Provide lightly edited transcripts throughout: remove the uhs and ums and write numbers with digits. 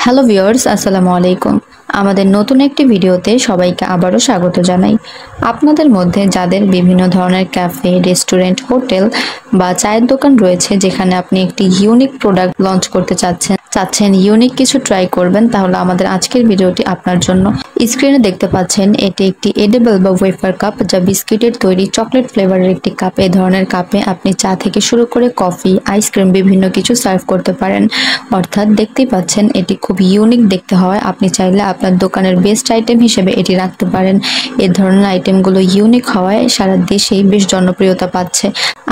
Hello viewers, আসসালামু আলাইকুম। আমাদের নতুন একটি ভিডিওতে সবাইকে আবারও স্বাগত জানাই। আপনাদের মধ্যে যাদের বিভিন্ন ধরনের ক্যাফে, রেস্টুরেন্ট, হোটেল বা চায়ের দোকান রয়েছে যেখানে আপনি একটি ইউনিক প্রোডাক্ট লঞ্চ করতে চাচ্ছেন ইউনিক কিছু ট্রাই করবেন, তাহলে আমাদের আজকের ভিডিওটি আপনার জন্য। স্ক্রিনে দেখতে পাচ্ছেন এটি একটি এডিবল বা ওয়েফার কাপ, যা বিস্কিটের তৈরি চকলেট ফ্লেভারের একটি কাপ। এই ধরনের কাপে আপনি চা থেকে শুরু করে কফি, আইসক্রিম বিভিন্ন কিছু সার্ভ করতে পারেন। অর্থাৎ দেখতেই পাচ্ছেন এটি খুব ইউনিক দেখতে হয়। আপনি চাইলে আপনার দোকানের বেস্ট আইটেম হিসেবে এটি রাখতে পারেন। এই ধরনের আইটেমগুলো ইউনিক হওয়ায় সারা দেশেই বেশ জনপ্রিয়তা পাচ্ছে।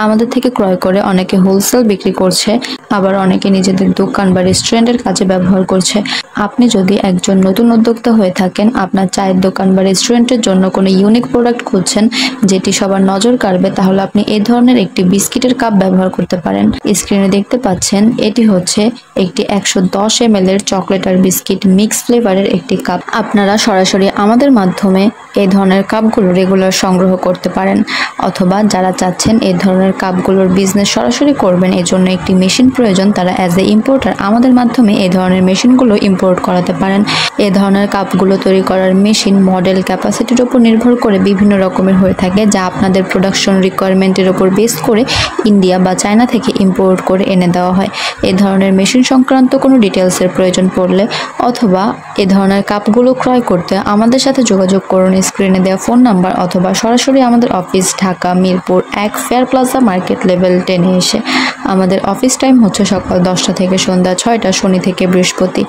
আমাদের থেকে ক্রয় করে অনেকে হোলসেল বিক্রি করছে, আবার অনেকে নিজেদের দোকান বা রেস্টুরেন্টের কাজে ব্যবহার করছে। আপনি যদি একজন নতুন উদ্যোক্তা হয়ে থাকেন, আপনার চায়ের দোকান বা রেস্টুরেন্টের জন্য কোনো ইউনিক প্রোডাক্ট খুঁজছেন যেটি সবার নজর কাড়বে, তাহলে আপনি এই ধরনের একটি বিস্কিটের কাপ ব্যবহার করতে পারেন। স্ক্রিনে দেখতে পাচ্ছেন এটি হচ্ছে একটি 110 ml এর চকলেট আর বিস্কিট মিক্স ফ্লেভারের একটি কাপ। আপনারা সরাসরি আমাদের মাধ্যমে এই ধরনের কাপগুলো রেগুলার সংগ্রহ করতে পারেন, অথবা যারা চাচ্ছেন এই ধরনের কাপগুলোর বিজনেস সরাসরি করবেন, এজন্য একটি মেশিন প্রয়োজন, তারা অ্যাজ এ ইম্পোর্টার আমাদের মাধ্যমে এই ধরনের মেশিনগুলো ইম্পোর্ট করাতে পারেন। এই ধরনের কাপগুলো তৈরি করার মেশিন মডেল, ক্যাপাসিটির উপর নির্ভর করে বিভিন্ন রকমের হয়ে থাকে, যা আপনাদের প্রোডাকশন রিকোয়ারমেন্টের উপর বেস করে ইন্ডিয়া বা চায়না থেকে ইম্পোর্ট করে এনে দেওয়া হয়। এই ধরনের মেশিন সংক্রান্ত কোনো ডিটেলসের প্রয়োজন পড়লে অথবা এই ধরনের কাপগুলো ক্রয় করতে আমাদের সাথে যোগাযোগ করুন স্ক্রিনে দেওয়া ফোন নাম্বার, অথবা সরাসরি আমাদের office Dhaka Mirpur 1 fair plaza market level 10-এ এসে। আমাদের অফিস টাইম হচ্ছে সকাল 10টা থেকে সন্ধ্যা 6টা, শনি থেকে বৃহস্পতি।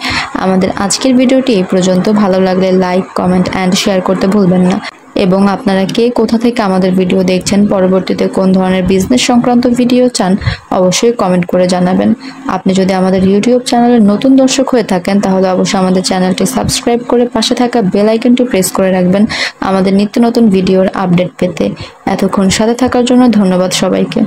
আমাদের আজকের ভিডিওটি এই পর্যন্ত। ভালো লাগলে লাইক, কমেন্ট অ্যান্ড শেয়ার করতে ভুলবেন না। এবং আপনারা কে কোথা থেকে আমাদের ভিডিও দেখছেন, পরবর্তীতে কোন ধরনের বিজনেস সংক্রান্ত ভিডিও চান, অবশ্যই কমেন্ট করে জানাবেন। আপনি যদি আমাদের ইউটিউব চ্যানেলের নতুন দর্শক হয়ে থাকেন, তাহলে অবশ্যই আমাদের চ্যানেলটি সাবস্ক্রাইব করে পাশে থাকা বেল আইকনটি প্রেস করে রাখবেন আমাদের নিত্য নতুন ভিডিওর আপডেট পেতে। এতক্ষণ সাথে থাকার জন্য ধন্যবাদ সবাইকে।